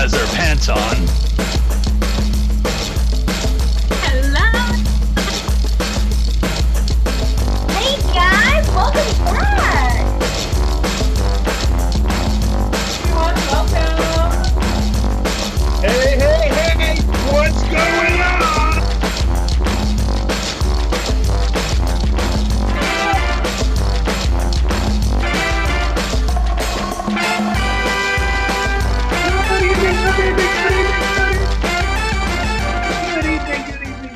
has their pants on. Hello. Hey guys, welcome back. Welcome. Hey, what's going on?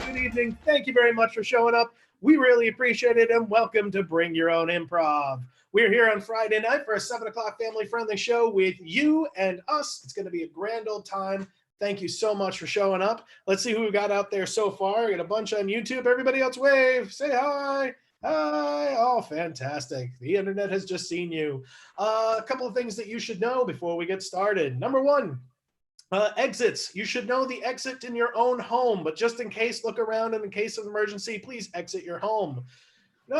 Good evening. Thank you very much for showing up. We really appreciate it, and welcome to Bring Your Own Improv. We're here on Friday night for a 7 o'clock family-friendly show with you and us. It's going to be a grand old time. Thank you so much for showing up. Let's see who we got out there so far. We got a bunch on YouTube. Everybody else wave. Say hi. Hi. Oh, fantastic. The internet has just seen you. A couple of things that you should know before we get started. Number one, exits. You should know the exit in your own home, but just in case, look around, and in case of emergency, please exit your home.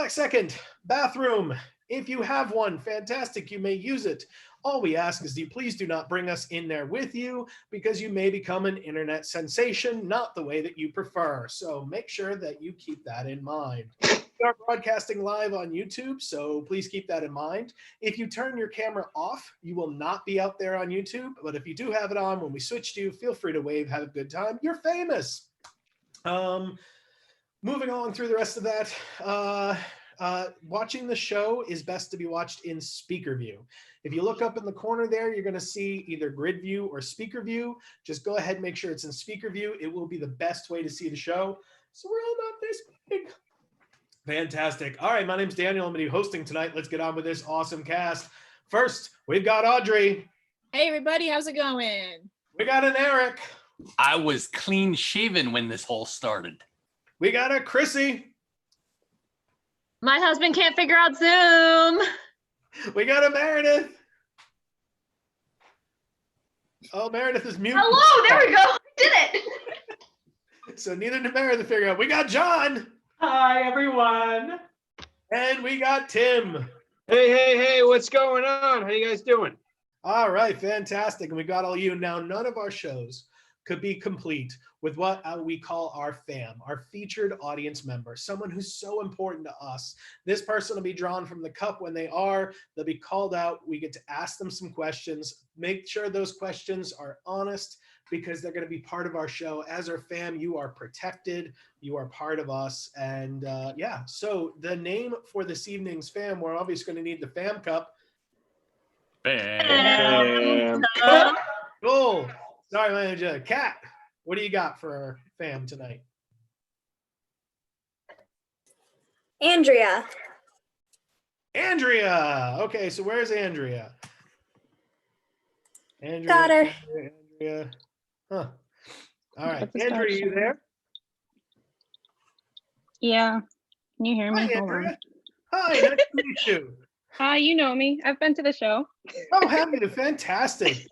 Second, bathroom. If you have one, fantastic, you may use it. All we ask is you please do not bring us in there with you, because you may become an internet sensation, not the way that you prefer. So make sure that you keep that in mind. We are broadcasting live on YouTube, so please keep that in mind. If you turn your camera off, you will not be out there on YouTube. But if you do have it on, when we switch to you, feel free to wave, have a good time. You're famous. Moving on through the rest of that, watching the show is best to be watched in speaker view. If you look up in the corner there, you're going to see either grid view or speaker view. Just go ahead and make sure it's in speaker view. It will be the best way to see the show. So we're all not this big. Fantastic. All right, my name's Daniel. I'm going to be hosting tonight. Let's get on with this awesome cast. First, we've got Audrey. Hey, everybody. How's it going? We got an Eric. I was clean shaven when this whole started. We got a Chrissy. My husband can't figure out Zoom. We got a Meredith. Oh, Meredith is muted. Hello, there we go. I did it. So neither did Meredith figure out. We got John. Hi, everyone. And we got Tim. Hey, what's going on? How you guys doing? All right, fantastic. And we got all you. Now, none of our shows could be complete with what we call our FAM, our featured audience member, someone who's so important to us. This person will be drawn from the cup when they'll be called out. We get to ask them some questions. Make sure those questions are honest, because they're going to be part of our show. As our FAM, you are protected. You are part of us. And yeah, so the name for this evening's FAM, we're obviously going to need the FAM cup. Bam. Cool. Sorry, manager. Kat, what do you got for our FAM tonight? Andrea. Okay, so where's Andrea? Got her. Andrea. Huh. All right. That's a Andrea, start. you there? Yeah. Can you hear me? Hi, Hold on. Andrea. Hi, nice to meet you. Hi, you know me. I've been to the show. Oh, have you? Fantastic.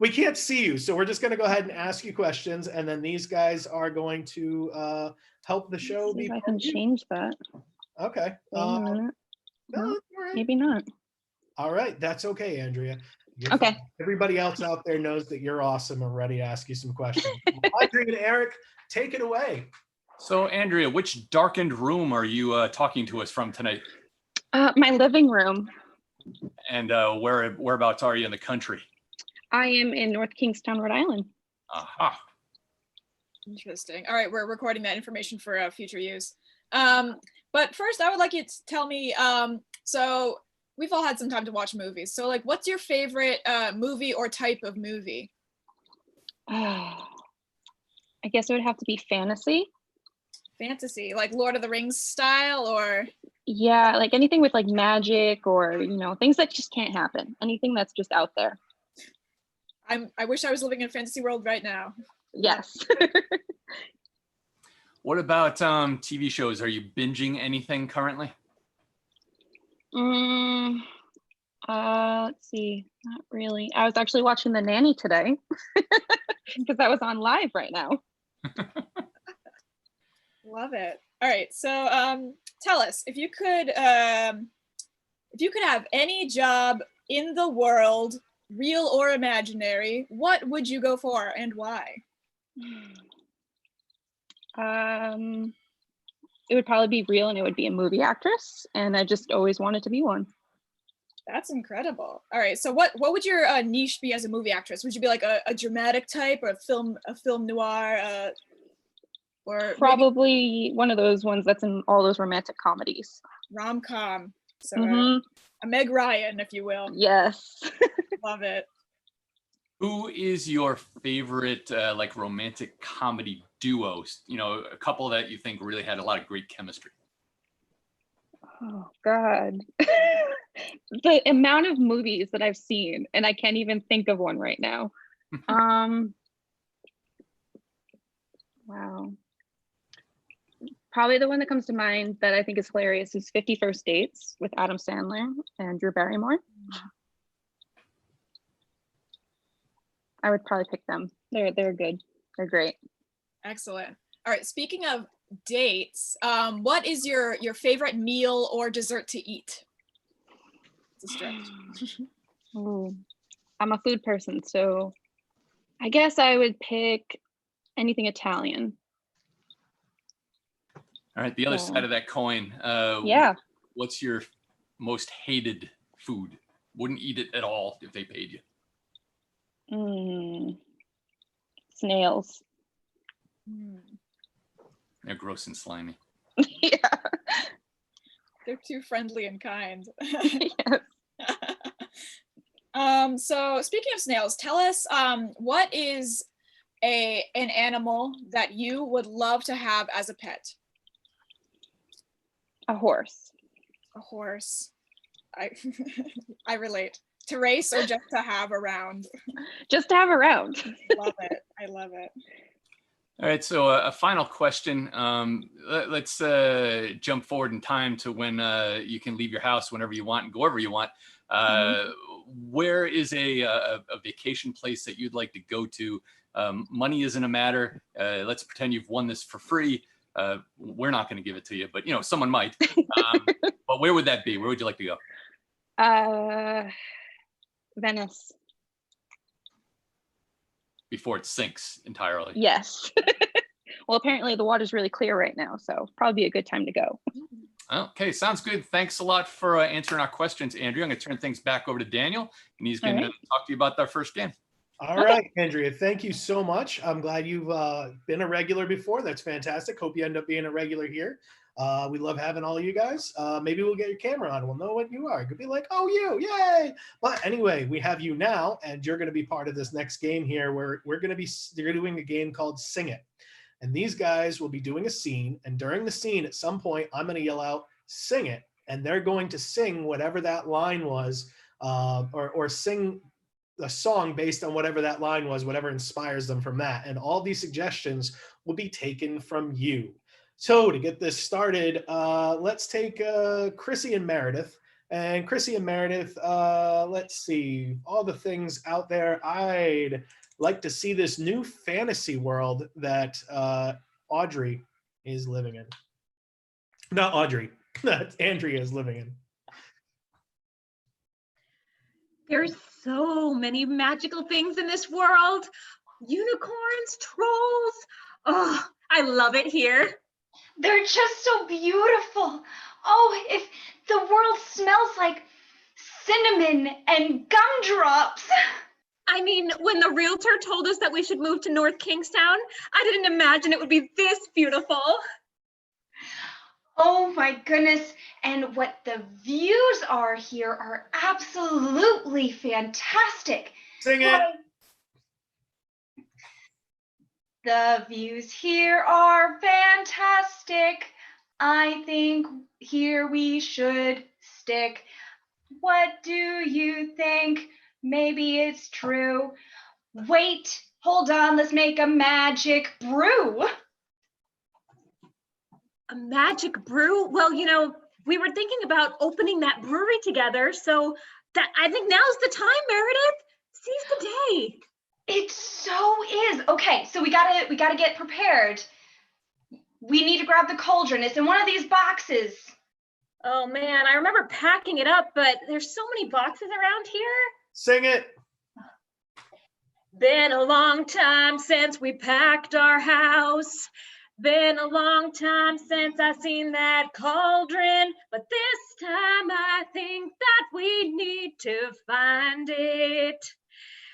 We can't see you, so we're just going to go ahead and ask you questions, and then these guys are going to help the show See be if I part can of you. change that. Okay. Wait a minute. No, No, that's all right. maybe not. All right, that's okay, Andrea. You're Okay. fine. Everybody else out there knows that you're awesome and ready to ask you some questions. Audrey and Eric, take it away. So, Andrea, which darkened room are you talking to us from tonight? My living room. And whereabouts are you in the country? I am in North Kingstown, Rhode Island. Aha. Interesting. All right, we're recording that information for future use. But first, I would like you to tell me, so we've all had some time to watch movies. So like, what's your favorite movie or type of movie? I guess it would have to be fantasy. Fantasy, like Lord of the Rings style, or? Yeah, like anything with like magic or, things that just can't happen. Anything that's just out there. I wish I was living in a fantasy world right now. Yes. What about TV shows? Are you binging anything currently? Let's see. Not really. I was actually watching The Nanny today because that was on live right now. Love it. All right. So tell us, if you could have any job in the world, real or imaginary, what would you go for and why? It would probably be real, and it would be a movie actress, and I just always wanted to be one. That's incredible. All right, so what would your niche be as a movie actress? Would you be like a dramatic type, or a film noir, or Probably one of those ones that's in all those romantic comedies. rom-com? So Mhm. a Meg Ryan, if you will. Yes. Love it. Who is your favorite like romantic comedy duos? You know, a couple that you think really had a lot of great chemistry. Oh God. The amount of movies that I've seen, and I can't even think of one right now. Wow. Probably the one that comes to mind that I think is hilarious is 50 First Dates with Adam Sandler and Drew Barrymore. I would probably pick them. They're good. They're great. Excellent. All right, speaking of dates, what is your favorite meal or dessert to eat? It's a stretch. Ooh. I'm a food person, so I guess I would pick anything Italian. All right, the other side of that coin. Yeah. What's your most hated food? Wouldn't eat it at all if they paid you. Snails. They're gross and slimy. Yeah. They're too friendly and kind. Yes. So speaking of snails, tell us what is an animal that you would love to have as a pet? A horse. A horse. I relate. To race or just to have around? Just to have around. Love it. I love it. All right, so a final question. Let's jump forward in time to when you can leave your house whenever you want and go wherever you want. Where is a vacation place that you'd like to go to? Money isn't a matter. Let's pretend you've won this for free. We're not going to give it to you, but you know, someone might. But where would that be? Where would you like to go? Venice. Before it sinks entirely. Yes. Well, apparently the water's really clear right now, so probably a good time to go. Okay, sounds good. Thanks a lot for answering our questions, Andrea. I'm going to turn things back over to Daniel, and he's going to talk to you about our first game. All right, Andrea, thank you so much. I'm glad you've been a regular before. That's fantastic. Hope you end up being a regular here. We love having all you guys. Maybe we'll get your camera on. We'll know what you are. It could be like, oh, you, yay. But anyway, we have you now, and you're going to be part of this next game here where you're doing a game called Sing It. And these guys will be doing a scene. And during the scene, at some point, I'm going to yell out, sing it. And they're going to sing whatever that line was, or sing a song based on whatever that line was, whatever inspires them from that. And all these suggestions will be taken from you. So to get this started, let's take Chrissy and Meredith. And Chrissy and Meredith, let's see, all the things out there. I'd like to see this new fantasy world that Audrey is living in. Not Audrey, that Andrea is living in. There's so many magical things in this world. Unicorns, trolls. Oh, I love it here. They're just so beautiful. Oh, if the world smells like cinnamon and gumdrops. I mean, when the realtor told us that we should move to North Kingstown, I didn't imagine it would be this beautiful. Oh my goodness. And what the views are here are absolutely fantastic. Sing it. The views here are fantastic. I think here we should stick. What do you think? Maybe it's true. Wait, hold on, let's make a magic brew. A magic brew? Well, you know, we were thinking about opening that brewery together, so that I think now's the time, Meredith. Seize the day. It so is. Okay, so we gotta get prepared. We need to grab the cauldron. It's in one of these boxes. Oh man, I remember packing it up, but there's so many boxes around here. Sing it. Been a long time since we packed our house. Been a long time since I seen that cauldron, but this time I think that we need to find it.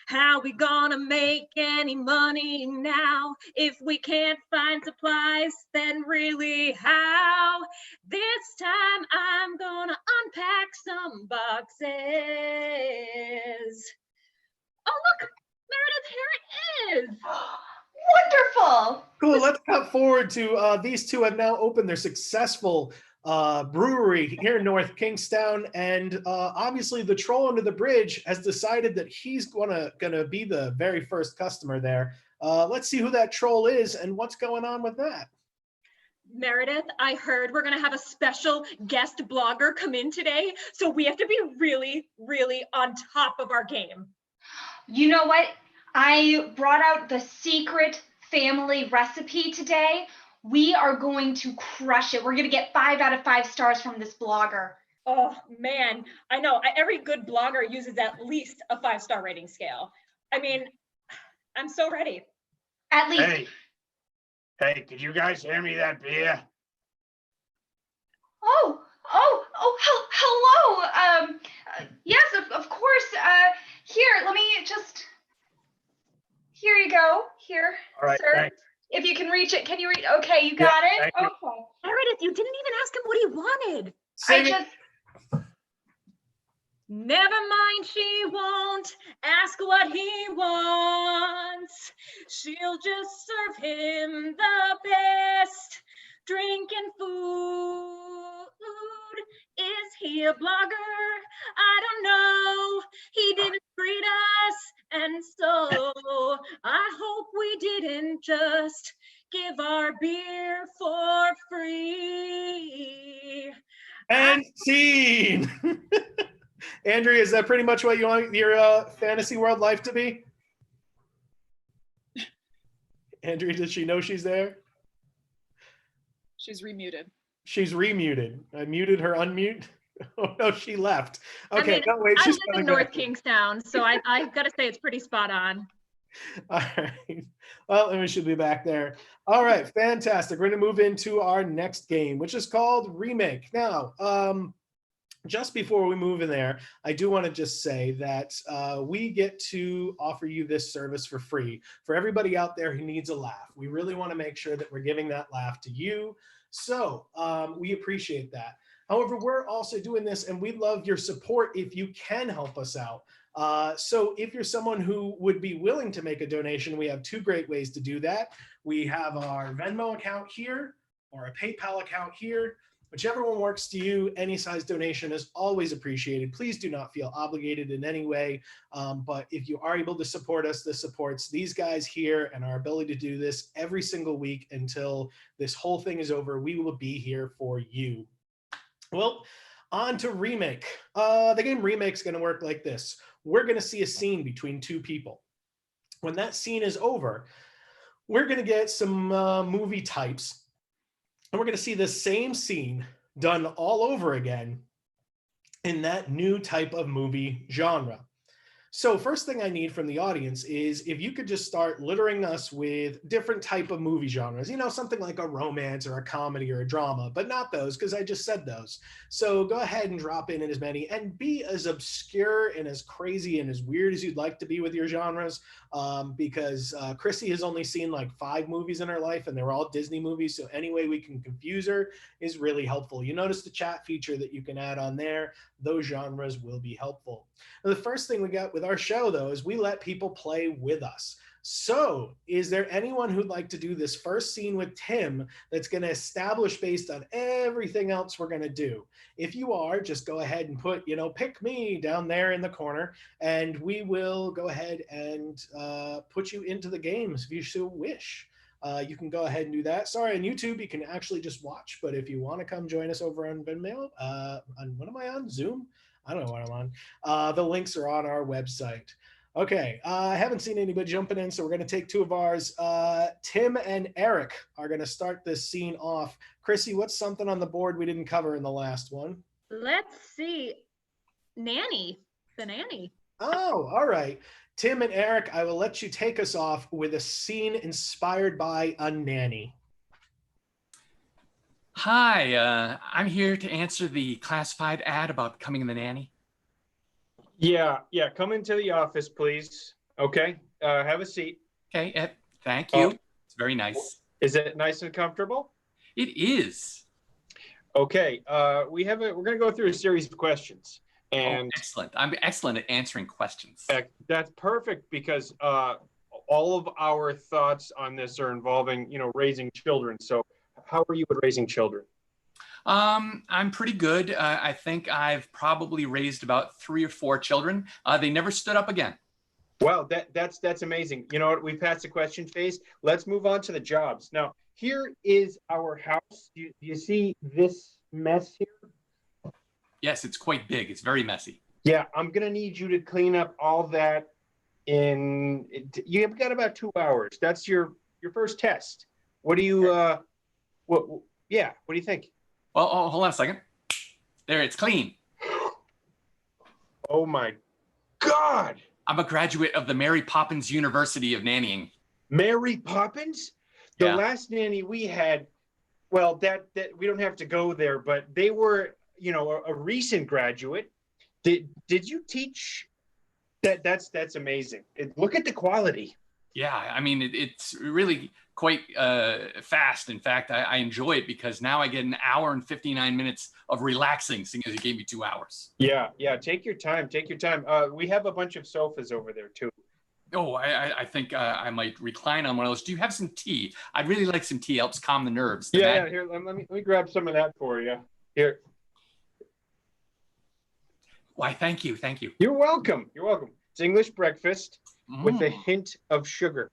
How we gonna make any money now if we can't find supplies? Then really how? This time I'm gonna unpack some boxes. Oh look, Meredith, here it is. Wonderful. Cool. Let's cut forward to these two have now opened their successful brewery here in North Kingstown, and obviously the troll under the bridge has decided that he's gonna be the very first customer there. Let's see who that troll is and what's going on with that. Meredith, I heard we're gonna have a special guest blogger come in today, so we have to be really, really on top of our game. You know what? I brought out the secret family recipe today. We are going to crush it. We're going to get 5 out of 5 stars from this blogger. Oh man, I know. Every good blogger uses at least a 5-star rating scale. I mean, I'm so ready. At least. Hey, could you guys hand me that beer? Hello. Yes, of course. Here, let me just. Here you go. Here, All right, sir. thanks. If you can reach it, can you reach? Okay, you got it. thank you. Okay. Meredith, you didn't even ask him what he wanted. Never mind, she won't ask what he wants. She'll just serve him the best drink and food. Is he a blogger? I don't know. He didn't greet us, and so I hope we didn't just give our beer for free. And scene. Andrea, is that pretty much what you want your fantasy world life to be? Andrea, does she know she's there? She's remuted. She's remuted. I muted her unmute. Oh no, she left. Okay, no wait. I She's live in North Kingstown, so I gotta say it's pretty spot on. All right. Well, and we should be back there. All right, fantastic. We're going to move into our next game, which is called Remake. Now, just before we move in there, I do want to just say that we get to offer you this service for free for everybody out there who needs a laugh. We really want to make sure that we're giving that laugh to you. So we appreciate that. However, we're also doing this and we'd love your support if you can help us out. So if you're someone who would be willing to make a donation, we have 2 great ways to do that. We have our Venmo account here or a PayPal account here. Whichever one works to you, any size donation is always appreciated. Please do not feel obligated in any way. But if you are able to support us, this supports these guys here and our ability to do this every single week until this whole thing is over. We will be here for you. Well, on to Remake. The game Remake is going to work like this. We're going to see a scene between 2 people. When that scene is over, we're going to get some movie types. And we're going to see the same scene done all over again in that new type of movie genre. So first thing I need from the audience is if you could just start littering us with different type of movie genres, you know, something like a romance or a comedy or a drama, but not those because I just said those. So go ahead and drop in as many and be as obscure and as crazy and as weird as you'd like to be with your genres, because Chrissy has only seen like 5 movies in her life and they're all Disney movies. So any way we can confuse her is really helpful. You notice the chat feature that you can add on there. Those genres will be helpful. Now, the first thing we got with our show, though, is we let people play with us. So is there anyone who'd like to do this first scene with Tim that's going to establish based on everything else we're going to do? If you are, just go ahead and put, you know, pick me down there in the corner, and we will go ahead and put you into the games if you so wish. You can go ahead and do that. Sorry, on YouTube, you can actually just watch, but if you want to come join us over on Venmo, on what am I on? Zoom? I don't know what I'm on. The links are on our website. Okay, I haven't seen anybody jumping in, so we're going to take 2 of ours. Tim and Eric are going to start this scene off. Chrissy, what's something on the board we didn't cover in the last one? Let's see. Nanny, the nanny. Oh, all right. Tim and Eric, I will let you take us off with a scene inspired by a nanny. Hi, I'm here to answer the classified ad about becoming the nanny. Yeah, come into the office, please. Okay, have a seat. Okay, thank you. It's very nice. Is it nice and comfortable? It is. Okay, we're going to go through a series of questions. And excellent. I'm excellent at answering questions. That's perfect because all of our thoughts on this are involving, raising children. So how are you at raising children? I'm pretty good. I think I've probably raised about 3 or 4 children. They never stood up again. Wow, that's amazing. You know what? We passed the question phase. Let's move on to the jobs. Now, here is our house. Do you see this mess here? Yes, it's quite big. It's very messy. Yeah, I'm gonna need you to clean up all that you've got about 2 hours. That's your first test. What do you what do you think? Well, hold on a second. There, it's clean. Oh my God. I'm a graduate of the Mary Poppins University of Nannying. Mary Poppins? The last nanny we had, well, that we don't have to go there, but they were, a recent graduate. Did you teach? That's amazing. Look at the quality. Yeah, I mean, it's really quite fast. In fact, I enjoy it because now I get an hour and 59 minutes of relaxing, seeing as you gave me 2 hours. Yeah. Take your time. We have a bunch of sofas over there too. Oh, I think I might recline on one of those. Do you have some tea? I'd really like some tea. Helps calm the nerves. Yeah. Here, let me grab some of that for you. Here. Why, thank you. You're welcome. It's English breakfast with a hint of sugar.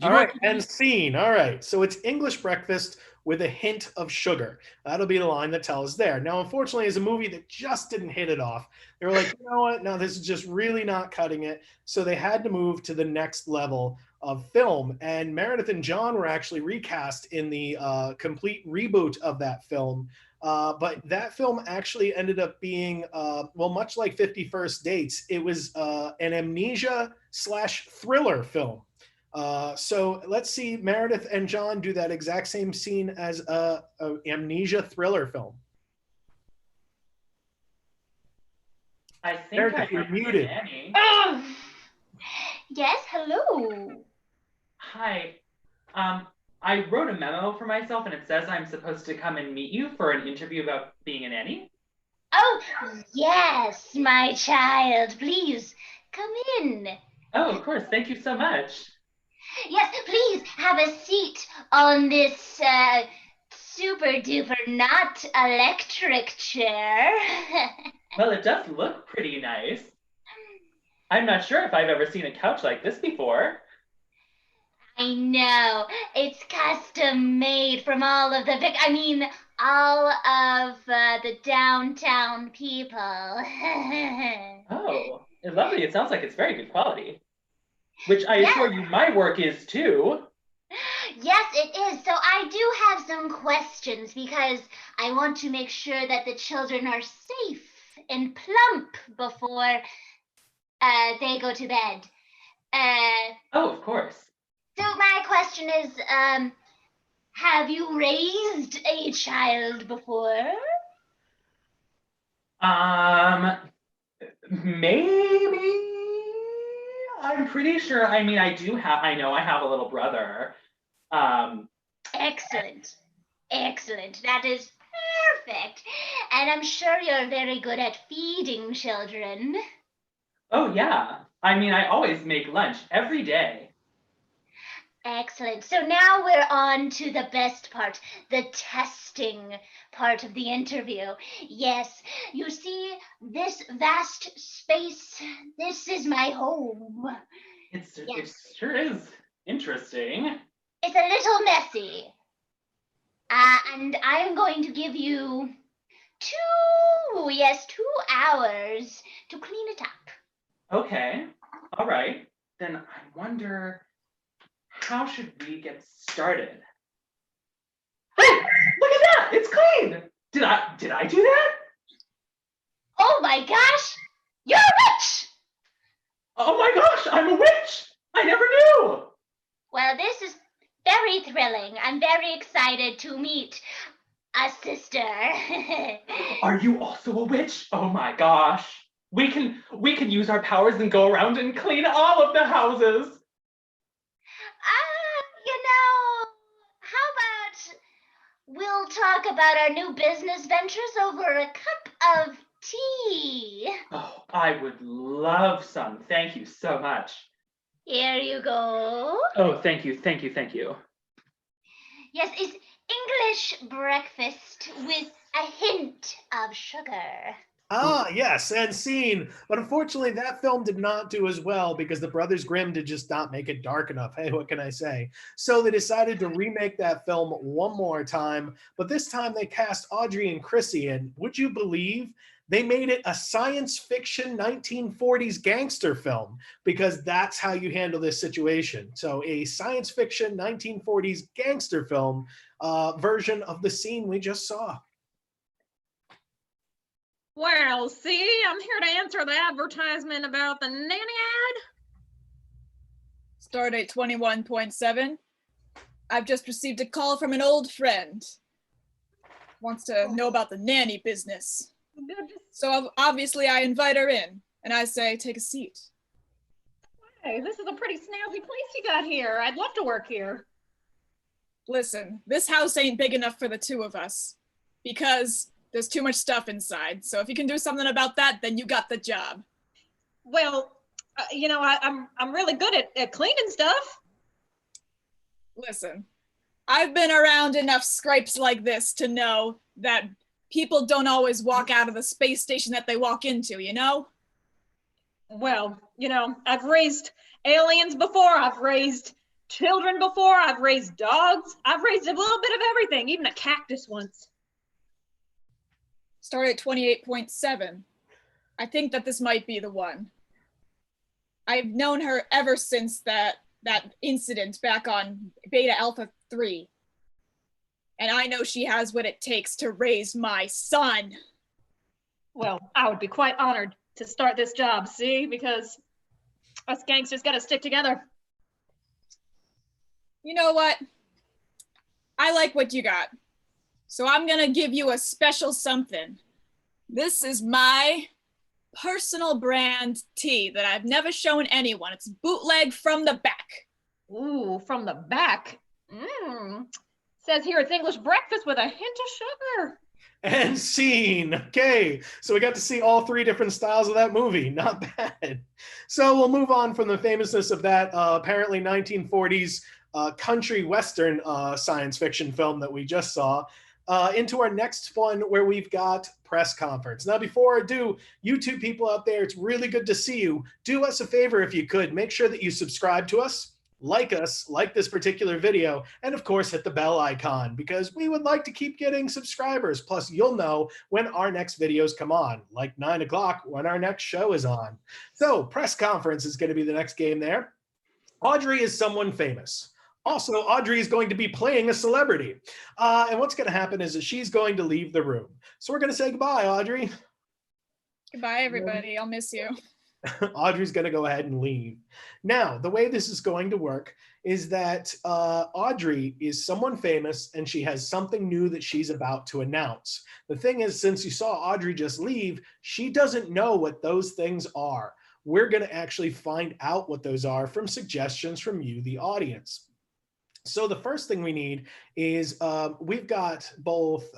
All right, and scene. All right, so it's English breakfast with a hint of sugar. That'll be the line that tells there. Now, unfortunately, as a movie that just didn't hit it off, they were like, you know what? No, this is just really not cutting it. So they had to move to the next level of film. And Meredith and John were actually recast in the complete reboot of that film. But that film actually ended up being, much like 50 First Dates, it was an amnesia/thriller film. So let's see Meredith and John do that exact same scene as a amnesia thriller film. I think Meredith, you're muted. Oh, yes, hello. Hi. I wrote a memo for myself and it says I'm supposed to come and meet you for an interview about being a nanny. Oh, yes, my child. Please, come in. Oh, of course. Thank you so much. Yes, please have a seat on this super duper not electric chair. Well, it does look pretty nice. I'm not sure if I've ever seen a couch like this before. I know. It's custom made from all of the downtown people. Oh, it's lovely. It sounds like it's very good quality. Which I assure you my work is too. Yes, it is. So I do have some questions because I want to make sure that the children are safe and plump before they go to bed. Oh, of course. So my question is, have you raised a child before? Maybe. I'm pretty sure. I mean, I know I have a little brother. Excellent. That is perfect. And I'm sure you're very good at feeding children. Oh, yeah. I mean, I always make lunch every day. Excellent. So now we're on to the best part, the testing part of the interview. Yes, you see this vast space, this is my home. It sure is interesting. It's a little messy. And I'm going to give you 2 hours to clean it up. Okay. All right. Then I wonder, how should we get started? Hey, look at that! It's clean! Did I do that? Oh my gosh! You're rich! darling. I'm very excited to meet a sister. Are you also a witch? Oh my gosh. We can use our powers and go around and clean all of the houses. How about we'll talk about our new business ventures over a cup of tea? Oh, I would love some. Thank you so much. Here you go. Oh, thank you, thank you, thank you. Yes, it's English breakfast with a hint of sugar. Ah, yes, and scene. But unfortunately, that film did not do as well because the Brothers Grimm did just not make it dark enough. Hey, what can I say? So they decided to remake that film one more time, but this time they cast Audrey and Chrissy in. Would you believe they made it a science fiction 1940s gangster film? Because that's how you handle this situation. So a science fiction 1940s gangster film version of the scene we just saw. Well, see, I'm here to answer the advertisement about the nanny ad. Stardate 21.7. I've just received a call from an old friend. Wants to know about the nanny business. So obviously I invite her in and I say, take a seat. Hey, this is a pretty snazzy place you got here. I'd love to work here. Listen, this house ain't big enough for the two of us because there's too much stuff inside. So if you can do something about that, then you got the job. Well, I'm really good at cleaning stuff. Listen, I've been around enough scrapes like this to know that people don't always walk out of the space station that they walk into, you know? Well, I've raised aliens before. I've raised children before. I've raised dogs. I've raised a little bit of everything, even a cactus once. Start at 28.7. I think that this might be the one. I've known her ever since that incident back on Beta Alpha 3. And I know she has what it takes to raise my son. Well, I would be quite honored to start this job, see? Because us gangsters gotta stick together. You know what? I like what you got. So I'm gonna give you a special something. This is my personal brand tea that I've never shown anyone. It's bootleg from the back. Ooh, from the back. Says here it's English breakfast with a hint of sugar. And scene. Okay, so we got to see all three different styles of that movie. Not bad. So we'll move on from the famousness of that apparently 1940s country western science fiction film that we just saw into our next one where we've got press conference. Now, before I do, you two people out there, it's really good to see you. Do us a favor if you could. Make sure that you subscribe to us, like this particular video, and of course hit the bell icon because we would like to keep getting subscribers. Plus, you'll know when our next videos come on, like 9 o'clock when our next show is on. So press conference is going to be the next game there. Audrey is someone famous. Also, Audrey is going to be playing a celebrity. And what's going to happen is that she's going to leave the room. So we're going to say goodbye, Audrey. Goodbye, everybody. I'll miss you. Audrey's going to go ahead and leave. Now, the way this is going to work is that Audrey is someone famous and she has something new that she's about to announce. The thing is, since you saw Audrey just leave, she doesn't know what those things are. We're going to actually find out what those are from suggestions from you, the audience. So the first thing we need is we've got both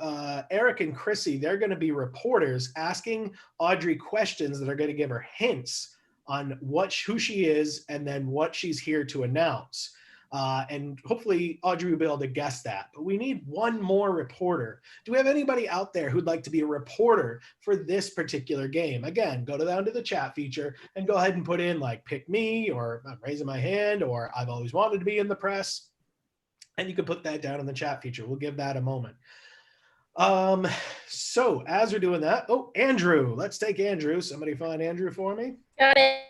Eric and Chrissy. They're going to be reporters asking Audrey questions that are going to give her hints on who she is and then what she's here to announce. And hopefully Audrey will be able to guess that. But we need one more reporter. Do we have anybody out there who'd like to be a reporter for this particular game? Again, go down to the chat feature and go ahead and put in like pick me or I'm raising my hand or I've always wanted to be in the press. And you can put that down in the chat feature. We'll give that a moment. So as we're doing that, Andrew, let's take Andrew. Somebody find Andrew for me. Got it.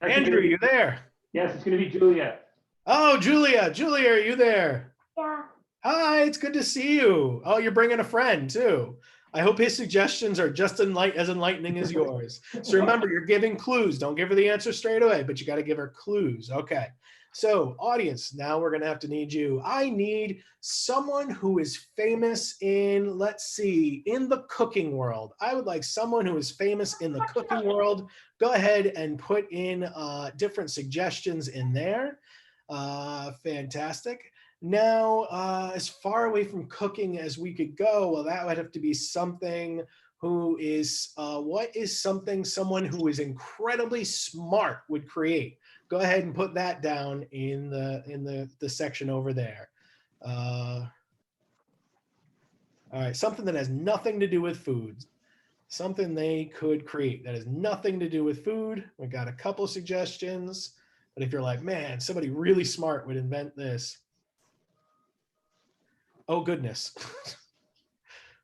Andrew, you there? Yes, it's going to be Julia. Oh, Julia. Julia, are you there? Yeah. Hi, it's good to see you. Oh, you're bringing a friend too. I hope his suggestions are just as enlightening as yours. So remember, you're giving clues. Don't give her the answer straight away, but you got to give her clues. Okay. So audience, now we're gonna have to need you. I need someone who is famous in, let's see, in the cooking world. I would like someone who is famous in the cooking world. Go ahead and put in different suggestions in there. Fantastic. Now, as far away from cooking as we could go, well, that would have to be something who is, what is something someone who is incredibly smart would create? Go ahead and put that down in the section over there. All right, something that has nothing to do with food. Something they could create that has nothing to do with food. We got a couple suggestions, but if you're like, man, somebody really smart would invent this. Oh goodness.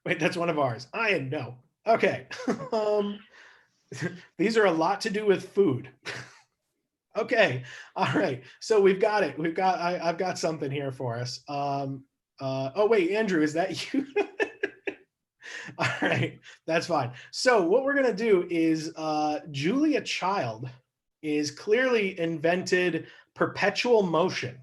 Wait, that's one of ours. I know. Okay. These are a lot to do with food. Okay. All right. So we've got it. I've got something here for us. Oh wait, Andrew, is that you? All right, that's fine. So what we're gonna do is Julia Child is clearly invented perpetual motion.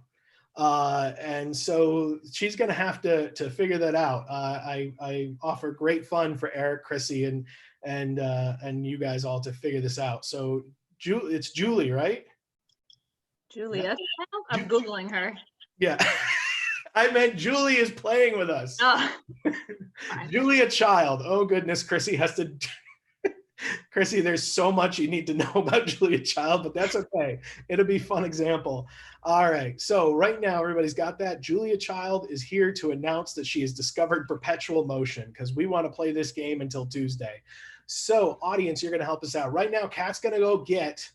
And so she's going to have to figure that out. I offer great fun for Eric, Chrissy, and you guys all to figure this out. So it's Julie, right? Julia. I'm Googling her. Yeah. I meant Julie is playing with us. Oh. Julia Child. Oh goodness, Chrissy has to. Chrissy, there's so much you need to know about Julia Child, but that's okay. It'll be a fun example. All right, so right now everybody's got that. Julia Child is here to announce that she has discovered perpetual motion because we want to play this game until Tuesday. So audience, you're going to help us out. Right now, Kat's going to go get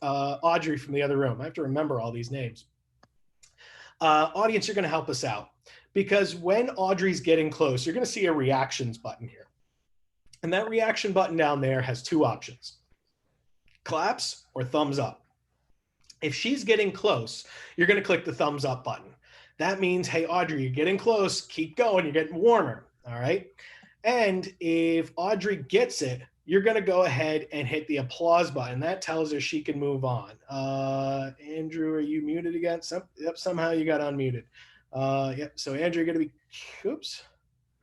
Audrey from the other room. I have to remember all these names. Audience, you're going to help us out because when Audrey's getting close, you're going to see a reactions button here. And that reaction button down there has two options, claps or thumbs up. If she's getting close, you're going to click the thumbs up button. That means, hey, Audrey, you're getting close, keep going, you're getting warmer, all right? And if Audrey gets it, you're going to go ahead and hit the applause button. That tells her she can move on. Andrew, are you muted again? Yep, somehow you got unmuted. Yep, so Andrew, you're going to be, oops,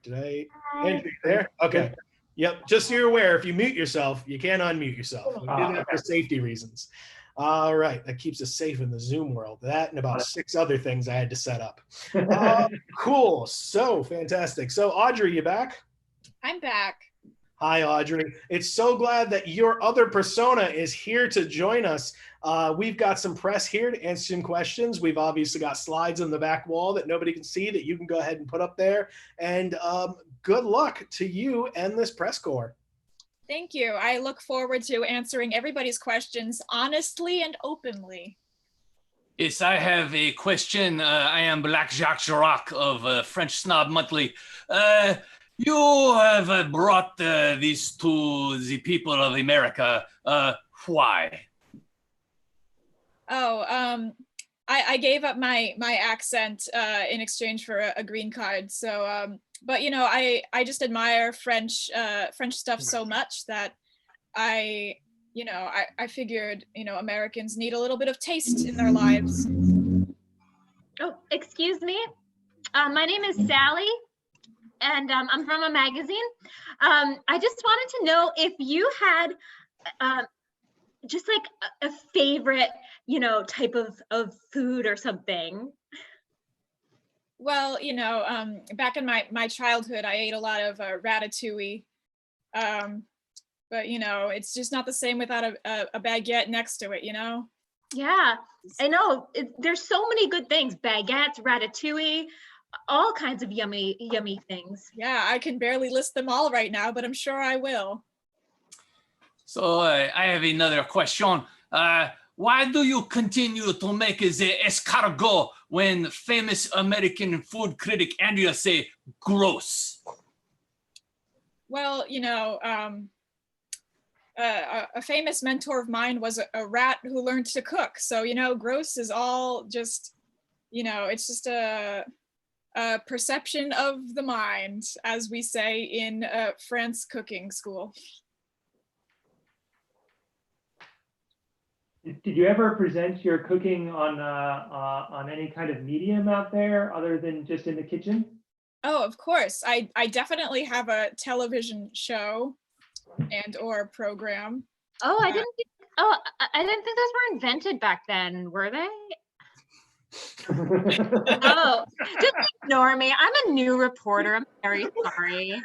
Andrew, there? Okay. Yep, just so you're aware, if you mute yourself, you can't unmute yourself. We did that for safety reasons. All right, that keeps us safe in the Zoom world. That and about 6 other things I had to set up. Cool, so fantastic. So Audrey, you back? I'm back. Hi, Audrey. It's so glad that your other persona is here to join us. We've got some press here to answer some questions. We've obviously got slides on the back wall that nobody can see that you can go ahead and put up there. And good luck to you and this press corps. Thank you. I look forward to answering everybody's questions honestly and openly. Yes, I have a question. I am Black Jacques Chirac of French Snob Monthly. You have brought these to the people of America. Why? Oh, I gave up my accent in exchange for a green card. So, but you know, I just admire French stuff so much that I figured, you know, Americans need a little bit of taste in their lives. Oh, excuse me. My name is Sally, and I'm from a magazine. I just wanted to know if you had just like a favorite, you know, type of food or something. Well, you know, back in my childhood, I ate a lot of ratatouille. But you know, it's just not the same without a baguette next to it, you know? Yeah, I know. There's so many good things. Baguettes, ratatouille, all kinds of yummy things. Yeah, I can barely list them all right now, but I'm sure I will. So I have another question. Why do you continue to make the escargot when famous American food critic Andrea say gross? Well, you know, a famous mentor of mine was a rat who learned to cook. So, you know, gross is all just, you know, it's just a perception of the mind, as we say in France cooking school. Did you ever present your cooking on any kind of medium out there other than just in the kitchen? Oh, of course. I definitely have a television show and or program. Oh, I didn't think, I didn't think those were invented back then, were they? Oh, just ignore me. I'm a new reporter. I'm very sorry.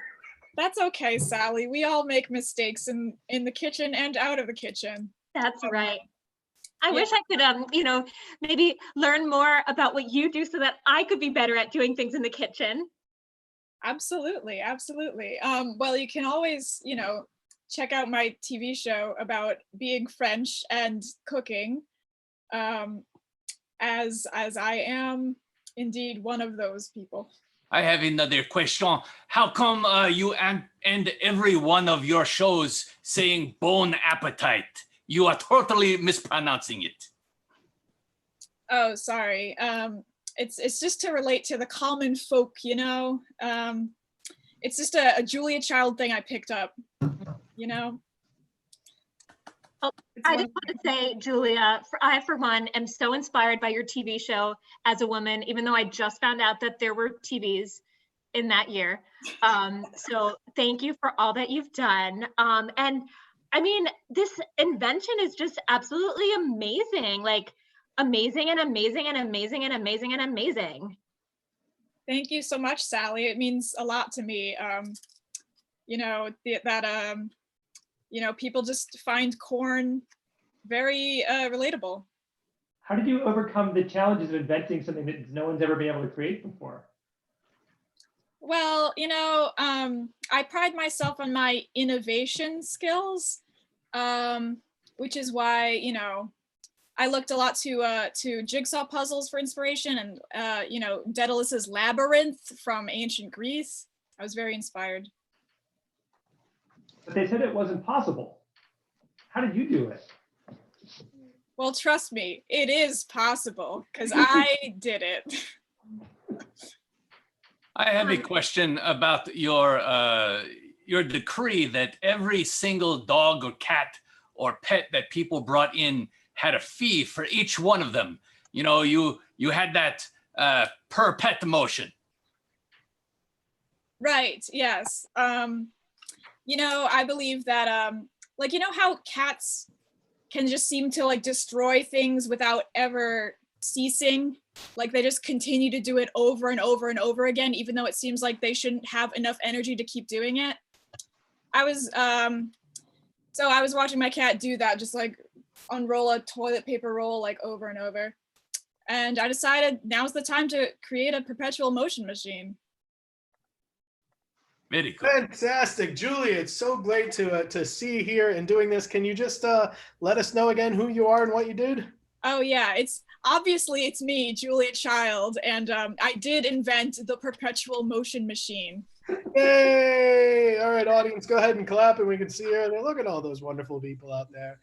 That's okay, Sally. We all make mistakes in the kitchen and out of the kitchen. That's right. I wish I could, you know, maybe learn more about what you do so that I could be better at doing things in the kitchen. Absolutely, absolutely. Well, you can always, you know, check out my TV show about being French and cooking, as I am indeed one of those people. I have another question. How come you end every one of your shows saying bone appetite? You are totally mispronouncing it. Oh, sorry. It's just to relate to the common folk, you know. It's just a Julia Child thing I picked up, you know. Oh, I just want to say, Julia, I, for one, am so inspired by your TV show as a woman, even though I just found out that there were TVs in that year. So thank you for all that you've done. And I mean, this invention is just absolutely amazing, like amazing and amazing and amazing and amazing and amazing. Thank you so much, Sally. It means a lot to me. You know, you know, people just find corn very relatable. How did you overcome the challenges of inventing something that no one's ever been able to create before? Well, you know, I pride myself on my innovation skills, which is why, you know, I looked a lot to jigsaw puzzles for inspiration, and you know, Daedalus's Labyrinth from ancient Greece. I was very inspired. But they said it wasn't possible. How did you do it? Well, trust me, it is possible because I did it. I have a question about your decree that every single dog or cat or pet that people brought in had a fee for each one of them. You know, you had that per pet motion. Right, yes. You know, I believe that, like, you know how cats can just seem to like destroy things without ever ceasing? Like they just continue to do it over and over and over again, even though it seems like they shouldn't have enough energy to keep doing it. So I was watching my cat do that, just like unroll a toilet paper roll like over and over. And I decided now's the time to create a perpetual motion machine. Very cool. Fantastic, Julia. It's so great to see you here and doing this. Can you just let us know again who you are and what you did? Oh yeah, it's me, Julia Child, and I did invent the perpetual motion machine. Yay! All right, audience, go ahead and clap, and we can see her. Look at all those wonderful people out there.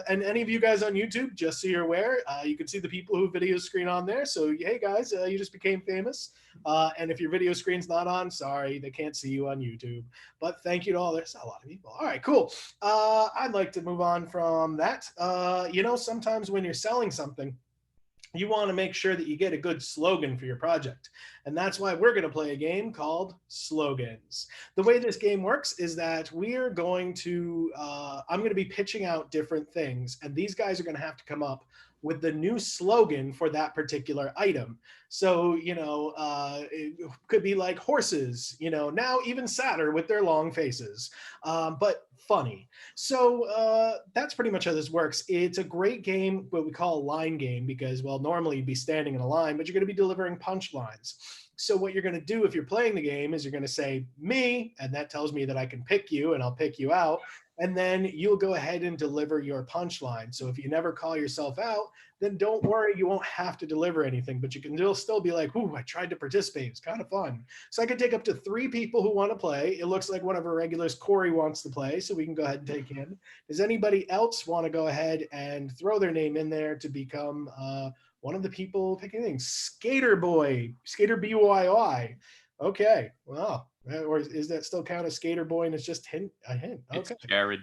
And any of you guys on YouTube, just so you're aware, you can see the people who video screen on there. So, hey guys, you just became famous. And if your video screen's not on, sorry, they can't see you on YouTube. But thank you to all. There's a lot of people. All right, cool. I'd like to move on from that. You know, sometimes when you're selling something, you want to make sure that you get a good slogan for your project. And that's why we're going to play a game called Slogans. The way this game works is that we're going to, I'm going to be pitching out different things, and these guys are going to have to come up with the new slogan for that particular item. So, you know, it could be like horses, you know, now even sadder with their long faces, but funny. So that's pretty much how this works. It's a great game, what we call a line game, because, well, normally you'd be standing in a line, but you're going to be delivering punchlines. So what you're going to do if you're playing the game is you're going to say me, and that tells me that I can pick you and I'll pick you out. And then you'll go ahead and deliver your punchline. So if you never call yourself out, then don't worry, you won't have to deliver anything, but you can still be like, ooh, I tried to participate. It's kind of fun. So I could take up to 3 people who want to play. It looks like one of our regulars, Corey, wants to play, so we can go ahead and take him. Does anybody else want to go ahead and throw their name in there to become one of the people picking things? Skater Boy, Skater BYOI. Okay, wow. Or is that still count as Skater Boy and it's just a hint? Okay. It's Jared.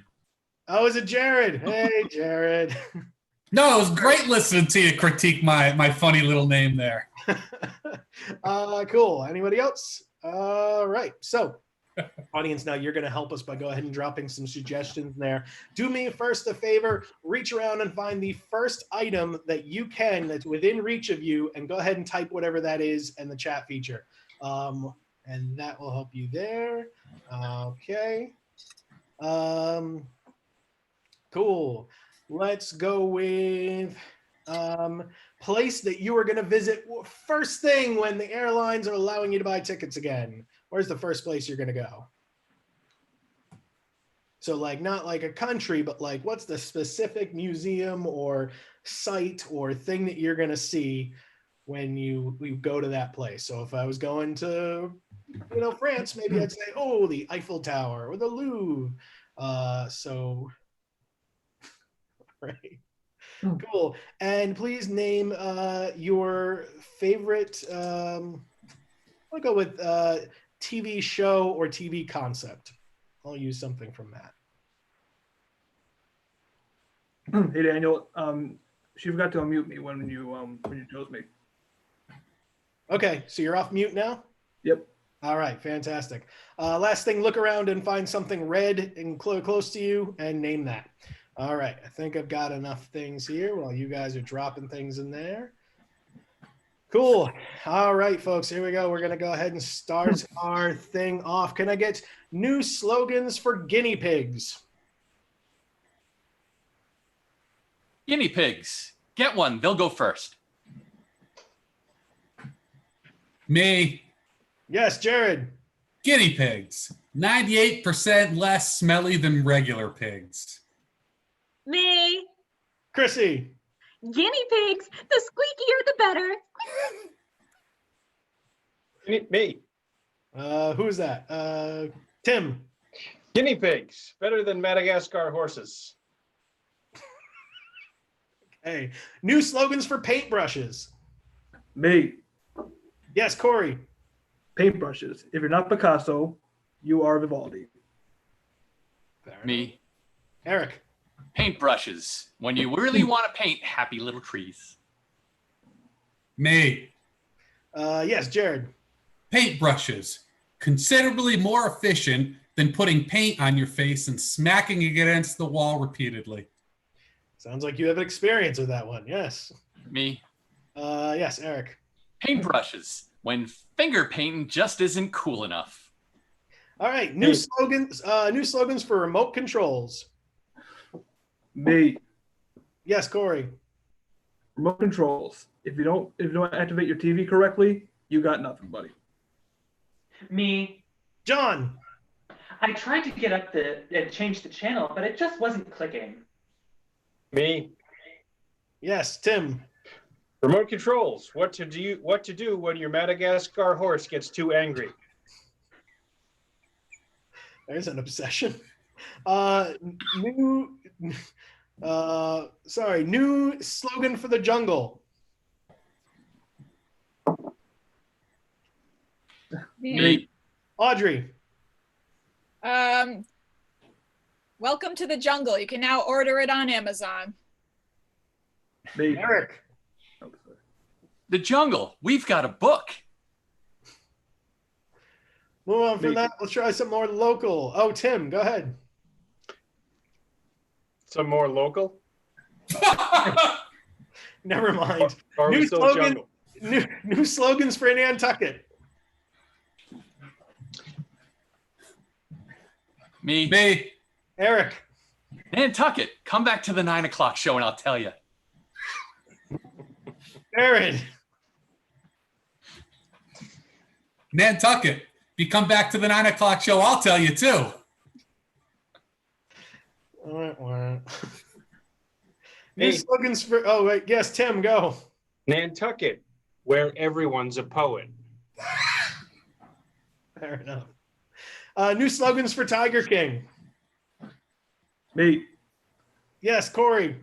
Oh, is it Jared? Hey, Jared. No, it was great listening to you critique my funny little name there. Cool. Anybody else? All right. So, audience, now you're going to help us by go ahead and dropping some suggestions there. Do me first a favor, reach around and find the first item that you can that's within reach of you, and go ahead and type whatever that is in the chat feature. And that will help you there. Okay. Cool. Let's go with place that you are going to visit first thing when the airlines are allowing you to buy tickets again. Where's the first place you're going to go? So like not like a country, but like what's the specific museum or site or thing that you're going to see when you go to that place? So if I was going to, France, maybe I'd say, oh, the Eiffel Tower or the Louvre. Right. Cool. And please name your favorite, I'll go with TV show or TV concept. I'll use something from that. Hey Daniel, she forgot to unmute me when you chose me. Okay, so you're off mute now? Yep. All right, fantastic. Last thing, look around and find something red and close to you and name that. All right, I think I've got enough things here while you guys are dropping things in there. Cool. All right, folks, here we go. We're going to go ahead and start our thing off. Can I get new slogans for guinea pigs? Guinea pigs. Get one. They'll go first. Me. Yes, Jared. Guinea pigs. 98% less smelly than regular pigs. Me. Chrissy. Guinea pigs. The squeakier, the better. Me. Who's that? Tim. Guinea pigs. Better than Madagascar horses. Okay. New slogans for paintbrushes. Me. Yes, Corey. Paintbrushes. If you're not Picasso, you are Vivaldi. Me. Eric. Paintbrushes. When you really want to paint happy little trees. Me. Yes, Jared. Paintbrushes. Considerably more efficient than putting paint on your face and smacking it against the wall repeatedly. Sounds like you have experience with that one. Yes. Me. Yes, Eric. Paintbrushes. When finger painting just isn't cool enough. All right, new slogans. New slogans for remote controls. Me. Yes, Corey. Remote controls. If you don't activate your TV correctly, you got nothing, buddy. Me. John. I tried to get up change the channel, but it just wasn't clicking. Me. Yes, Tim. Remote controls. What to do when your Madagascar horse gets too angry. There's an obsession. New slogan for the jungle. Me. Audrey. Welcome to the jungle. You can now order it on Amazon. Me. Eric. The jungle. We've got a book. Move on from that. Let's try some more local. Oh, Tim, go ahead. Some more local? Never mind. Are we still jungle? New slogans for Nantucket. Me. Eric. Nantucket. Come back to the 9 o'clock show and I'll tell you. Aaron. Nantucket. If you come back to the 9 o'clock show, I'll tell you too. New slogans for, oh, wait, yes, Tim, go. Nantucket, where everyone's a poet. Fair enough. New slogans for Tiger King. Me. Yes, Corey.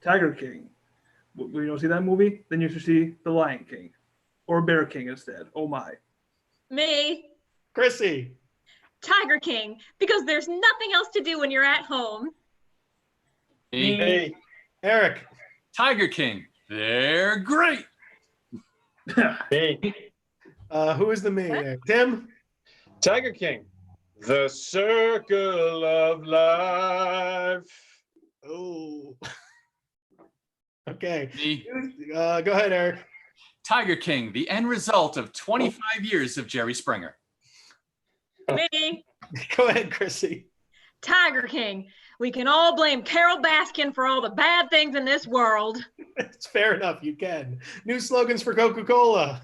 Tiger King. You don't see that movie? Then you should see The Lion King. Or Bear King instead. Oh my. Me. Chrissy. Tiger King, because there's nothing else to do when you're at home. Me. Hey. Eric. Tiger King. They're great. Hey. Who is the me there? Tim? Tiger King. The circle of life. Oh. Okay. Me. Go ahead, Eric. Tiger King. The end result of 25 years of Jerry Springer. Me. Go ahead, Chrissy. Tiger King. We can all blame Carol Baskin for all the bad things in this world. It's fair enough. You can. New slogans for Coca-Cola.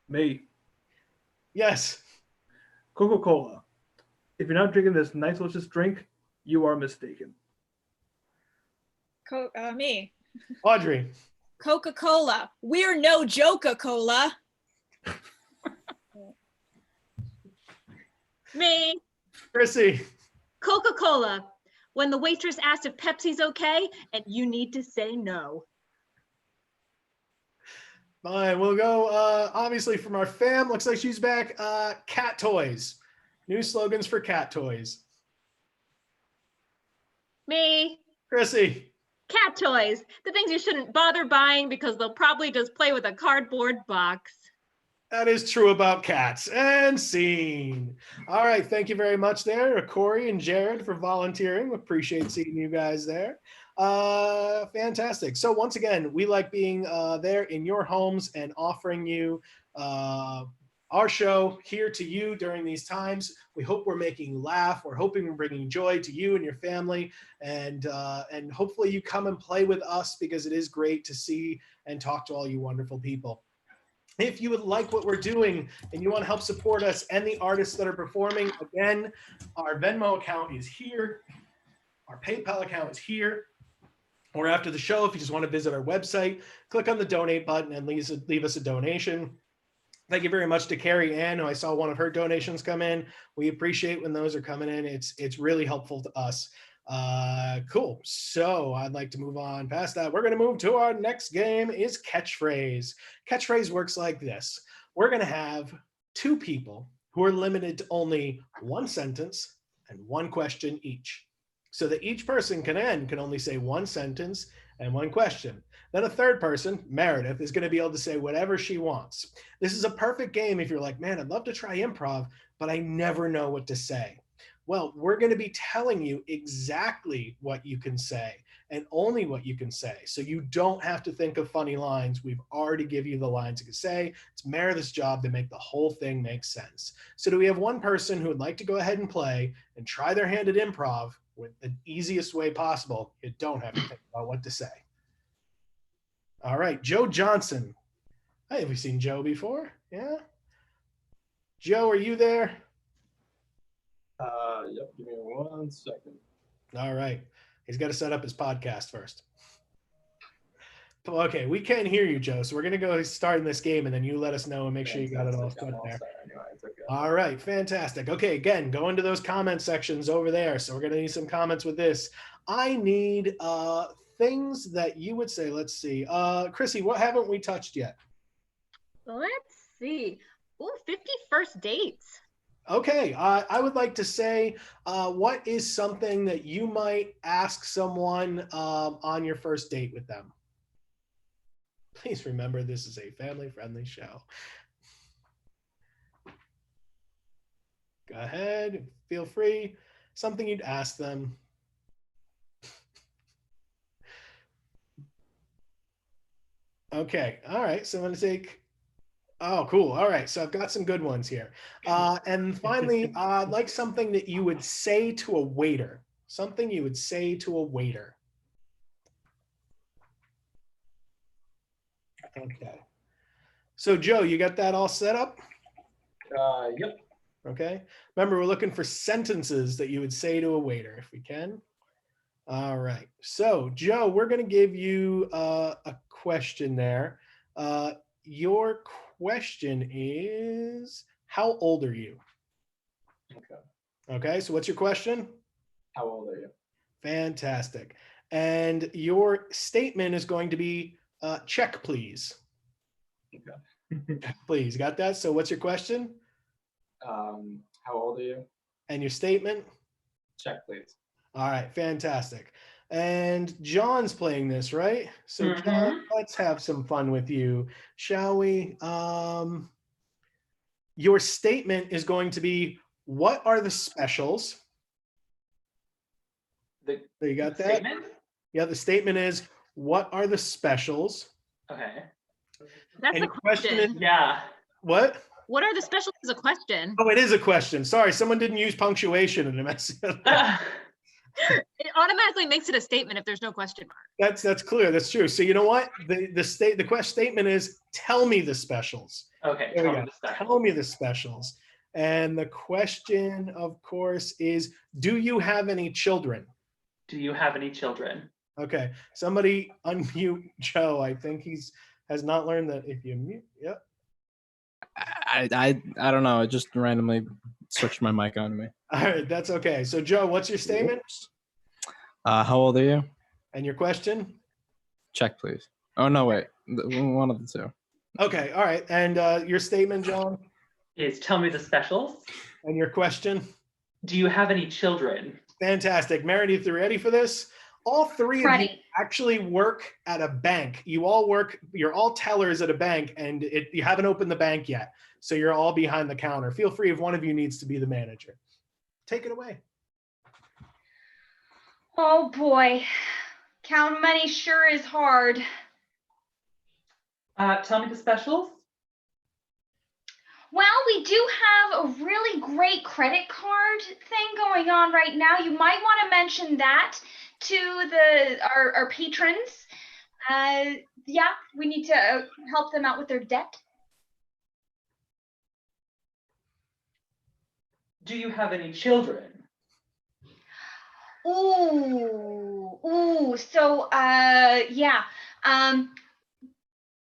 Me. Yes. Coca-Cola. If you're not drinking this nice, delicious drink, you are mistaken. Me. Audrey. Coca-Cola. We're no Joca-Cola. Me. Chrissy. Coca-Cola. When the waitress asked if Pepsi's okay, and you need to say no. Fine. We'll go, obviously, from our fam. Looks like she's back. Cat toys. New slogans for cat toys. Me. Chrissy. Cat toys. The things you shouldn't bother buying because they'll probably just play with a cardboard box. That is true about cats. And scene. All right. Thank you very much there, Corey and Jared, for volunteering. Appreciate seeing you guys there. Fantastic. So once again, we like being there in your homes and offering you our show here to you during these times. We hope we're making you laugh. We're hoping we're bringing joy to you and your family. And hopefully you come and play with us, because it is great to see and talk to all you wonderful people. If you would like what we're doing and you want to help support us and the artists that are performing, again, our Venmo account is here. Our PayPal account is here. Or after the show, if you just want to visit our website, click on the donate button and leave us a donation. Thank you very much to Carrie Ann, who I saw one of her donations come in. We appreciate when those are coming in. It's really helpful to us. Cool. So I'd like to move on past that. We're going to move to our next game is Catchphrase. Catchphrase works like this. We're going to have two people who are limited to only one sentence and one question each, so that each person can only say one sentence and one question. Then a third person, Meredith, is going to be able to say whatever she wants. This is a perfect game if you're like, man, I'd love to try improv, but I never know what to say. Well, we're going to be telling you exactly what you can say and only what you can say. So you don't have to think of funny lines. We've already given you the lines you can say. It's Meredith's job to make the whole thing make sense. So do we have one person who would like to go ahead and play and try their hand at improv with the easiest way possible? You don't have to think about what to say. All right, Joe Johnson. Hey, have we seen Joe before? Yeah. Joe, are you there? Yep, give me 1 second. All right. He's got to set up his podcast first. Okay, we can't hear you, Joe. So we're going to go starting this game, and then you let us know and make sure you got it all set there. All right, fantastic. Okay, again, go into those comment sections over there. So we're going to need some comments with this. I need things that you would say. Let's see. Chrissy, what haven't we touched yet? Let's see. Ooh, 51st dates. Okay, I would like to say, what is something that you might ask someone on your first date with them? Please remember, this is a family-friendly show. Go ahead, feel free. Something you'd ask them. Okay, all right, so I'm going to take... Oh, cool. All right. So I've got some good ones here. And finally, I'd like something that you would say to a waiter. Something you would say to a waiter. Okay. So Joe, you got that all set up? Yep. Okay. Remember, we're looking for sentences that you would say to a waiter, if we can. All right. So Joe, we're going to give you a question there. Your question is, how old are you? Okay. Okay, so what's your question? How old are you? Fantastic. And your statement is going to be, check, please. Okay. Please, got that? So what's your question? How old are you? And your statement? Check, please. All right, fantastic. And John's playing this, right? So John, let's have some fun with you, shall we? Your statement is going to be, what are the specials? You got that? Statement? Yeah, the statement is, what are the specials? Okay. That's And a the question is, Yeah. what? What are the specials is a question. Oh, it is a question. Sorry, someone didn't use punctuation in the message. It automatically makes it a statement if there's no question mark. That's clear. That's true. So you know what? The question statement is, tell me the specials. Okay. There we Tell go. me the specials. Tell me the specials. And the question, of course, is, do you have any children? Do you have any children? Okay. Somebody unmute Joe. I think has not learned that if you mute. Yep. I don't know. It just randomly switched my mic on me. All right. That's okay. So Joe, what's your statement? How old are you? And your question? Check, please. Oh, no, wait. One of the two. Okay. All right. And your statement, John? Is tell me the specials. And your question? Do you have any children? Fantastic. Meredith, you ready for this? All three of you actually work at a bank. You all work, you're all tellers at a bank, and you haven't opened the bank yet. So you're all behind the counter. Feel free if one of you needs to be the manager. Take it away. Oh boy, count money sure is hard. Tell me the specials. Well, we do have a really great credit card thing going on right now. You might want to mention that to our patrons. Yeah, we need to help them out with their debt. Do you have any children? Ooh, so yeah.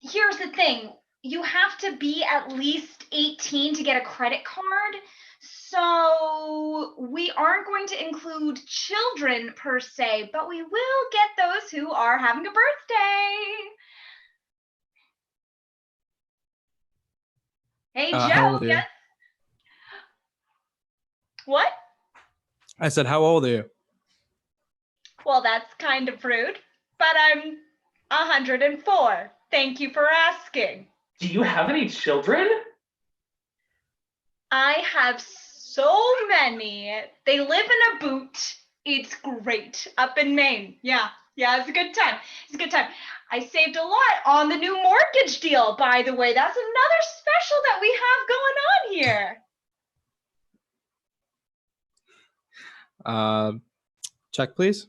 Here's the thing. You have to be at least 18 to get a credit card. So we aren't going to include children per se, but we will get those who are having a birthday. Hey, how Joe, old are you? yes? What? I said, how old are you? Well, that's kind of rude, but I'm 104. Thank you for asking. Do you have any children? I have so many. They live in a boot. It's great. Up in Maine. Yeah, it's a good time. It's a good time. I saved a lot on the new mortgage deal, by the way. That's another special that we have going on here. Check, please.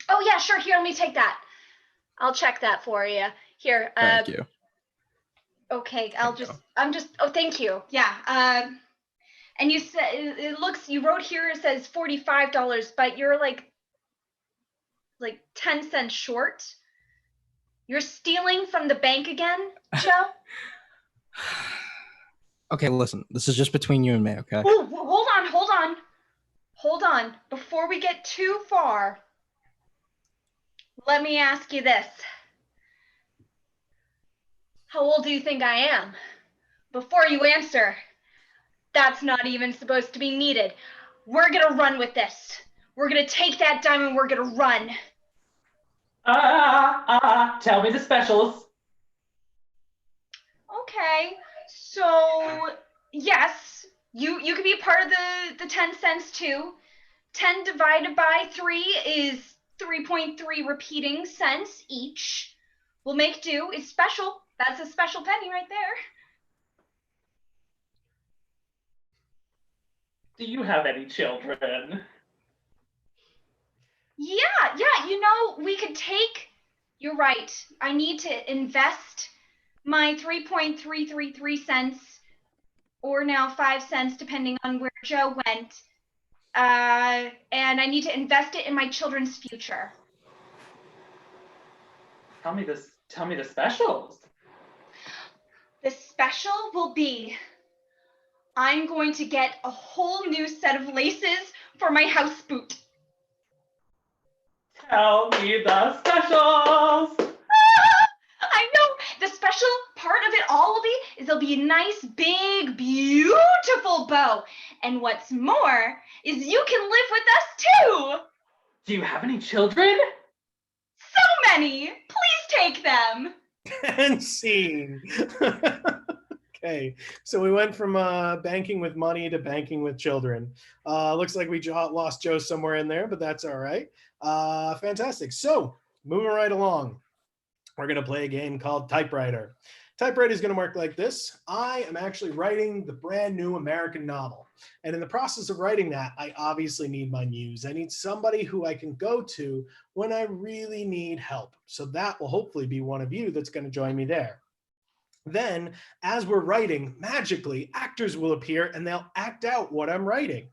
Oh yeah, sure. Here, let me take that. I'll check that for you. Here. Thank you. Okay, oh, thank you. Yeah. And you said, you wrote here, it says $45, but you're like 10 cents short. You're stealing from the bank again, Joe? Okay, listen, this is just between you and me, okay? Ooh, hold on. Before we get too far, let me ask you this. How old do you think I am? Before you answer, that's not even supposed to be needed. We're gonna run with this. We're gonna take that diamond, we're gonna run. Tell me the specials. Okay, so yes, you can be a part of the 10 cents too. 10 divided by 3 is 3.3 repeating cents each. We'll make do. It's special. That's a special penny right there. Do you have any children? Yeah, we could take, you're right. I need to invest my 3.333 cents, or now 5 cents, depending on where Joe went. And I need to invest it in my children's future. Tell me the specials. The special will be, I'm going to get a whole new set of laces for my house boot. Tell me the specials. I know. The special part of it all will be is there'll be a nice, big, beautiful bow. And what's more is you can live with us too. Do you have any children? So many! Please take them! And scene. Okay, so we went from banking with money to banking with children. Looks like we lost Joe somewhere in there, but that's all right. Fantastic. So moving right along, we're going to play a game called Typewriter. Typewriter is going to work like this. I am actually writing the brand new American novel. And in the process of writing that, I obviously need my muse. I need somebody who I can go to when I really need help. So that will hopefully be one of you that's going to join me there. Then, as we're writing, magically, actors will appear and they'll act out what I'm writing.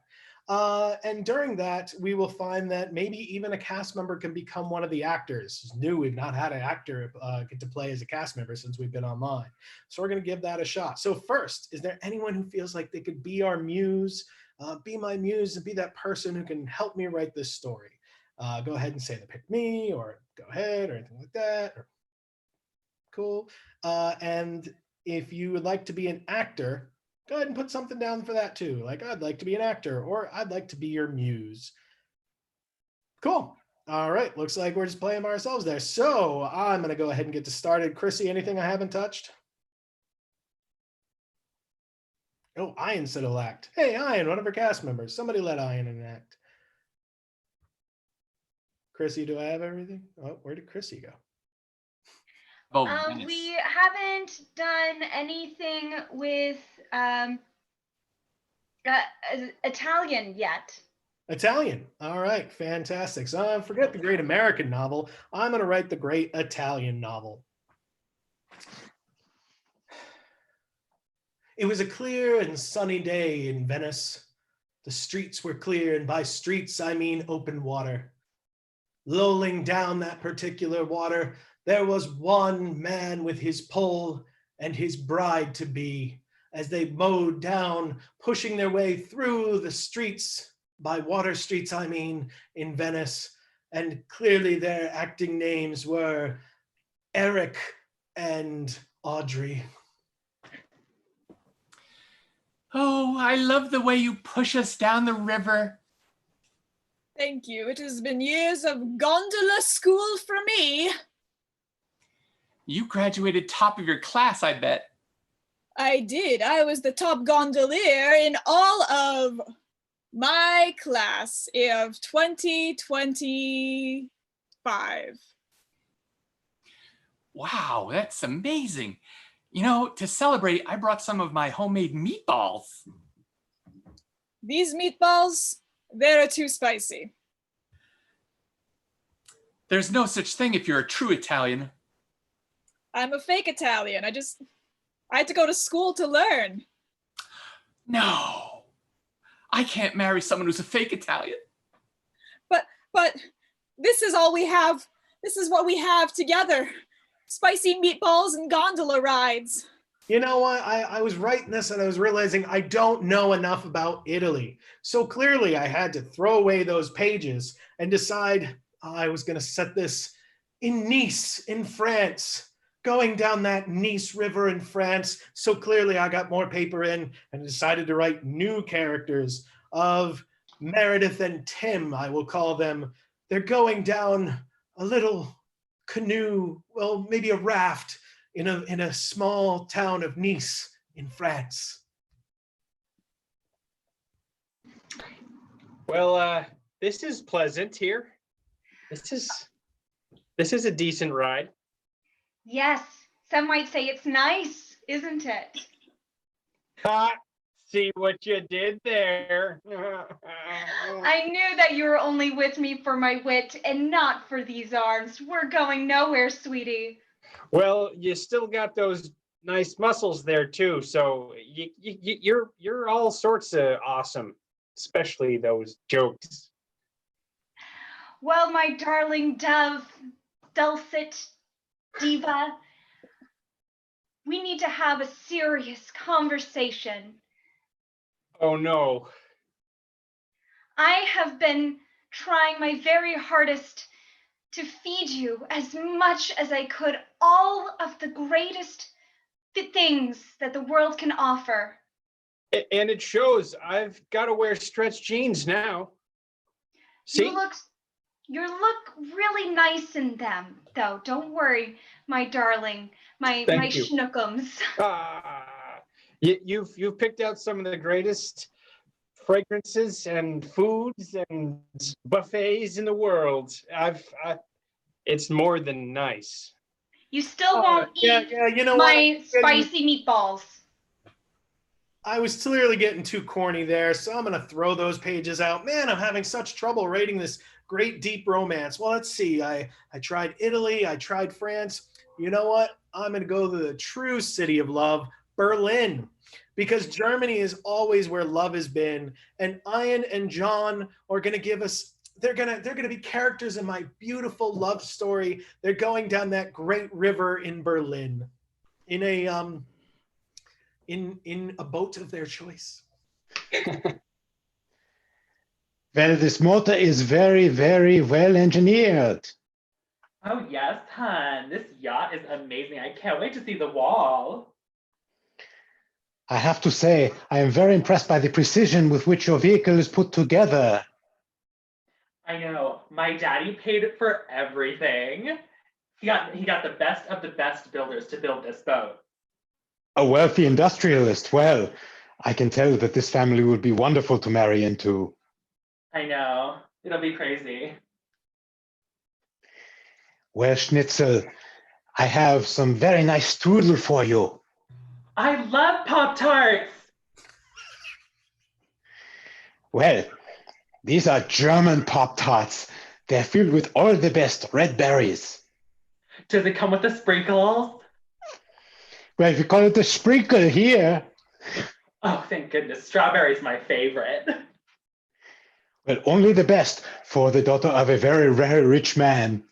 And during that, we will find that maybe even a cast member can become one of the actors. It's new, we've not had an actor get to play as a cast member since we've been online. So we're going to give that a shot. So first, is there anyone who feels like they could be our muse, be my muse, and be that person who can help me write this story? Go ahead and say the pick me, or go ahead, or anything like that. Cool. And if you would like to be an actor, go ahead and put something down for that too. Like, I'd like to be an actor, or I'd like to be your muse. Cool. All right. Looks like we're just playing by ourselves there. So I'm going to go ahead and get started. Chrissy, anything I haven't touched? Oh, Ian said he'll act. Hey, Ian, one of our cast members. Somebody let Ian in an act. Chrissy, do I have everything? Oh, where did Chrissy go? We haven't done anything with Italian yet. Italian. All right, fantastic. So forget the great American novel. I'm going to write the great Italian novel. It was a clear and sunny day in Venice. The streets were clear, and by streets I mean open water. Lolling down that particular water, there was one man with his pole and his bride-to-be as they mowed down, pushing their way through the streets, by water streets I mean, in Venice. And clearly their acting names were Eric and Audrey. Oh, I love the way you push us down the river. Thank you. It has been years of gondola school for me. You graduated top of your class, I bet. I did. I was the top gondolier in all of my class of 2025. Wow, that's amazing. You know, to celebrate, I brought some of my homemade meatballs. These meatballs, they're too spicy. There's no such thing if you're a true Italian. I'm a fake Italian. I had to go to school to learn. No, I can't marry someone who's a fake Italian. But this is all we have. This is what we have together. Spicy meatballs and gondola rides. You know what? I was writing this and I was realizing I don't know enough about Italy. So clearly I had to throw away those pages and decide I was going to set this in Nice, in France, going down that Nice River in France. So clearly I got more paper in and decided to write new characters of Meredith and Tim, I will call them. They're going down a little canoe, well, maybe a raft in a small town of Nice in France. Well, this is pleasant here. This is a decent ride. Yes, some might say it's nice, isn't it? Ha! See what you did there. I knew that you were only with me for my wit and not for these arms. We're going nowhere, sweetie. Well, you still got those nice muscles there too, so you're all sorts of awesome, especially those jokes. Well, my darling dove, dulcet diva, we need to have a serious conversation. Oh no. I have been trying my very hardest to feed you as much as I could all of the greatest things that the world can offer. And it shows. I've got to wear stretch jeans now. See? You look really nice in them, though. Don't worry, my darling, my Thank you. schnookums. You've picked out some of the greatest fragrances and foods and buffets in the world. It's more than nice. You still won't eat you know my what? spicy meatballs. I was clearly getting too corny there, so I'm going to throw those pages out. Man, I'm having such trouble rating this great deep romance. Well, let's see. I tried Italy. I tried France. You know what? I'm going to go to the true city of love, Berlin, because Germany is always where love has been. And Ian and John are going to give us, they're going to be characters in my beautiful love story. They're going down that great river in Berlin in a in a boat of their choice. Well, this motor is very, very well engineered. Oh yes, hon. This yacht is amazing. I can't wait to see the wall. I have to say, I am very impressed by the precision with which your vehicle is put together. I know. My daddy paid for everything. He got the best of the best builders to build this boat. A wealthy industrialist. Well, I can tell that this family would be wonderful to marry into. I know. It'll be crazy. Well, Schnitzel, I have some very nice strudel for you. I love Pop-Tarts. Well, these are German Pop-Tarts. They're filled with all the best red berries. Does it come with the sprinkles? Well, we call it the sprinkle here. Oh, thank goodness. Strawberry's my favorite. Well, only the best for the daughter of a very, very rich man.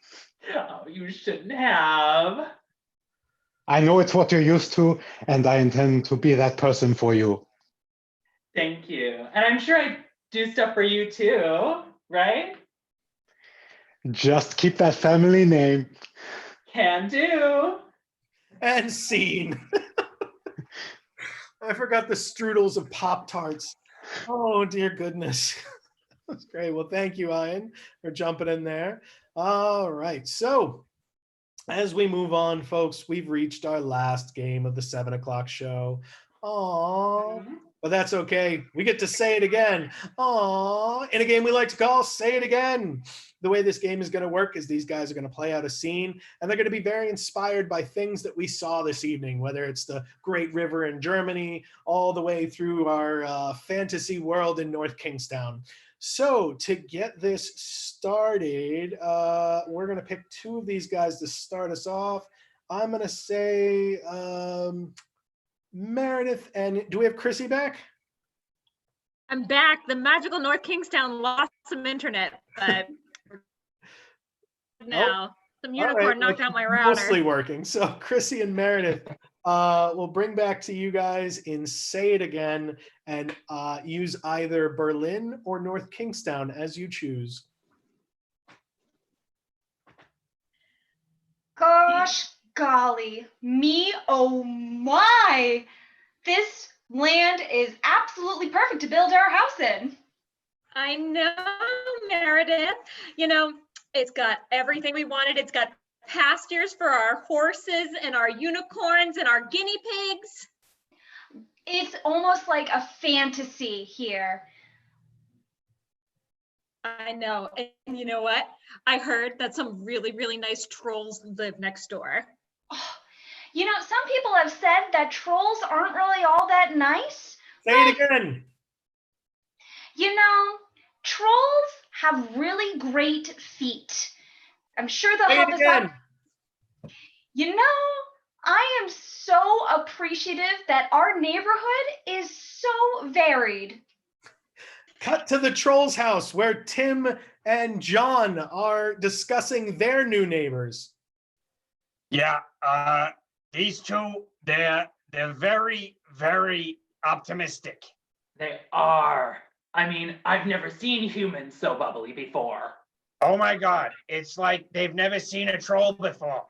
Oh, you shouldn't have. I know it's what you're used to, and I intend to be that person for you. Thank you. And I'm sure I do stuff for you too, right? Just keep that family name. Can do. And scene. I forgot the strudels of Pop-Tarts. Oh, dear goodness. That's great. Well, thank you, Ian, for jumping in there. All right. So as we move on, folks, we've reached our last game of the 7 o'clock show. Aww. But that's okay. We get to say it again. Aww. In a game we like to call Say It Again. The way this game is going to work is these guys are going to play out a scene, and they're going to be very inspired by things that we saw this evening, whether it's the Great River in Germany, all the way through our fantasy world in North Kingstown. So to get this started, we're going to pick two of these guys to start us off. I'm going to say Meredith, and do we have Chrissy back? I'm back. The magical North Kingstown lost some internet, but now some unicorn knocked out my router. Mostly working. So Chrissy and Meredith, we'll bring back to you guys in Say It Again, and use either Berlin or North Kingstown as you choose. Gosh golly, me oh my. This land is absolutely perfect to build our house in. I know, Meredith. You know, it's got everything we wanted. It's got pastures for our horses and our unicorns and our guinea pigs. It's almost like a fantasy here. I know. And you know what? I heard that some really, really nice trolls live next door. Oh, you know, some people have said that trolls aren't really all that nice. Say it again. You know, trolls have really great feet. I'm sure they'll help us out. You know, I am so appreciative that our neighborhood is so varied. Cut to the troll's house where Tim and John are discussing their new neighbors. Yeah, these two, they're very, very optimistic. They are. I mean, I've never seen humans so bubbly before. Oh my God, it's like they've never seen a troll before.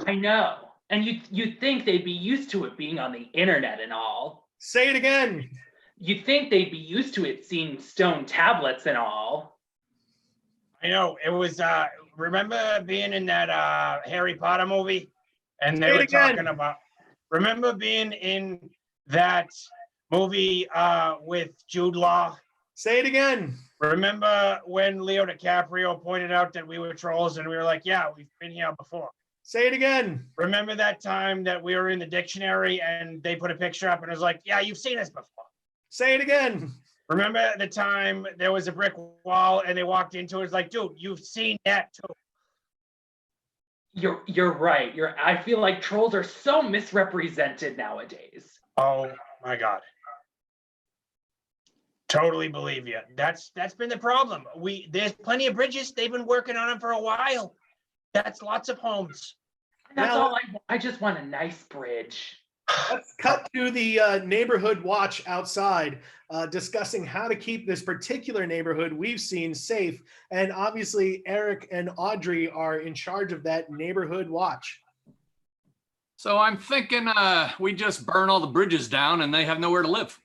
I know. And you'd think they'd be used to it being on the internet and all. Say it again. You'd think they'd be used to it seeing stone tablets and all. I know it was. Remember being in that Harry Potter movie, and they were talking about. Remember being in that movie with Jude Law? Say it again. Remember when Leo DiCaprio pointed out that we were trolls, and we were like, "Yeah, we've been here before." Say it again. Remember that time that we were in the dictionary and they put a picture up and it was like, "Yeah, you've seen us before." Say it again. Remember the time there was a brick wall and they walked into it? It's like, dude, you've seen that too. You're right. I feel like trolls are so misrepresented nowadays. Oh my God. Totally believe you. That's been the problem. There's plenty of bridges. They've been working on them for a while. That's lots of homes. That's all I want. I just want a nice bridge. Let's cut to the neighborhood watch outside, discussing how to keep this particular neighborhood we've seen safe. And obviously, Eric and Audrey are in charge of that neighborhood watch. So I'm thinking we just burn all the bridges down and they have nowhere to live.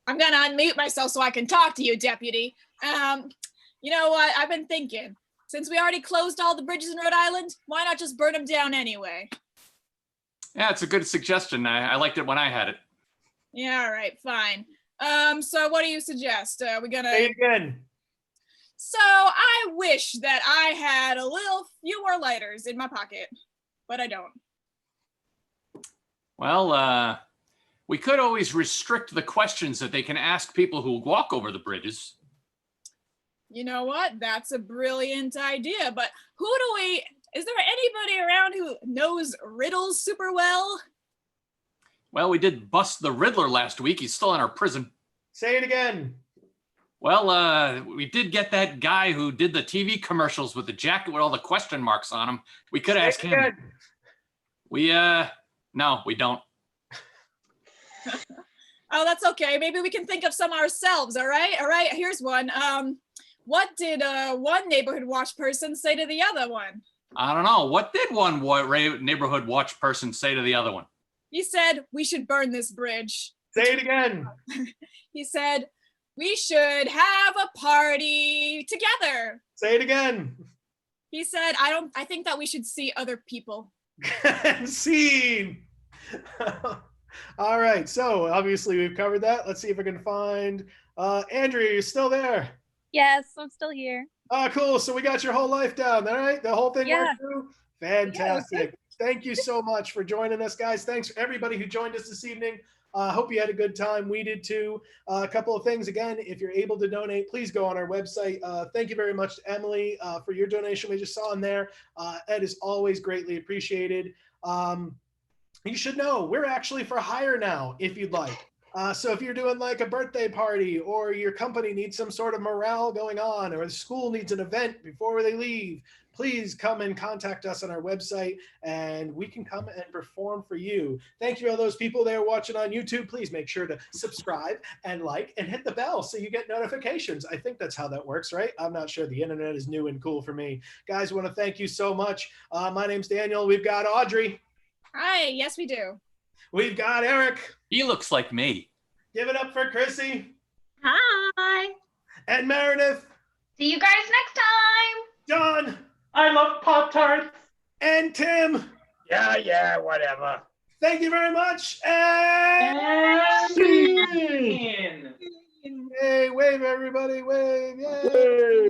I'm gonna unmute myself so I can talk to you, Deputy. You know what? I've been thinking. Since we already closed all the bridges in Rhode Island, why not just burn them down anyway? Yeah, it's a good suggestion. I liked it when I had it. Yeah, all right, fine. So what do you suggest? We gonna Say it again. So I wish that I had a few more lighters in my pocket, but I don't. Well, we could always restrict the questions that they can ask people who walk over the bridges. You know what? That's a brilliant idea, but is there anybody around who knows riddles super well? Well, we did bust the Riddler last week. He's still in our prison. Say it again. Well, we did get that guy who did the TV commercials with the jacket with all the question marks on him. We could ask him. Again. No, we don't. Oh, that's okay. Maybe we can think of some ourselves, all right? All right, here's one. What did one neighborhood watch person say to the other one? I don't know. What did one neighborhood watch person say to the other one? He said, "We should burn this bridge." Say it again. He said, "We should have a party together." Say it again. He said, I think that we should see other people. Scene. All right. So obviously we've covered that. Let's see if I can find Andrea, you still there? Yes, I'm still here. Oh, cool. So we got your whole life down. All right. The whole thing worked through. Fantastic. Thank you so much for joining us, guys. Thanks for everybody who joined us this evening. Hope you had a good time. We did too. A couple of things. Again, if you're able to donate, please go on our website. Thank you very much to Emily for your donation we just saw in there. It is always greatly appreciated. You should know we're actually for hire now if you'd like. So if you're doing like a birthday party or your company needs some sort of morale going on or the school needs an event before they leave, please come and contact us on our website and we can come and perform for you. Thank you to all those people there watching on YouTube. Please make sure to subscribe and like and hit the bell so you get notifications. I think that's how that works, right? I'm not sure. The internet is new and cool for me. Guys, I want to thank you so much. My name's Daniel. We've got Audrey. Hi, yes we do. We've got Eric. He looks like me. Give it up for Chrissy. Hi. And Meredith. See you guys next time. John. I love Pop-Tarts. And Tim. Yeah, whatever. Thank you very much. And Scene. Hey, wave everybody, wave. Yay.